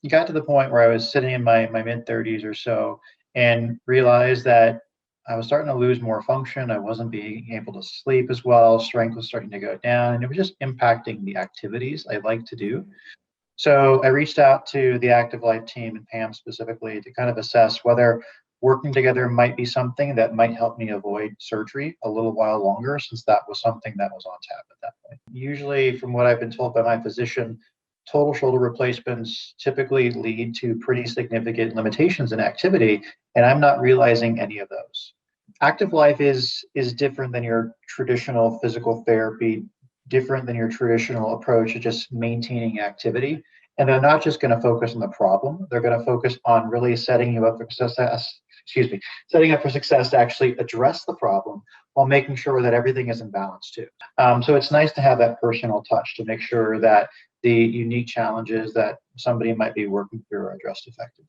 It got to the point where I was sitting in my mid 30s or so and realized that I was starting to lose more function. I wasn't being able to sleep as well. Strength was starting to go down, and it was just impacting the activities I like to do. So I reached out to the Active Life team and Pam specifically to kind of assess whether working together might be something that might help me avoid surgery a little while longer, since that was something that was on tap at that point. Usually, from what I've been told by my physician, total shoulder replacements typically lead to pretty significant limitations in activity, and I'm not realizing any of those. Active life is different than your traditional physical therapy, different than your traditional approach to just maintaining activity. And they're not just going to focus on the problem, they're going to focus on really setting you up for success, setting up for success to actually address the problem while making sure that everything is in balance too. So it's nice to have that personal touch to make sure that the unique challenges that somebody might be working through are addressed effectively.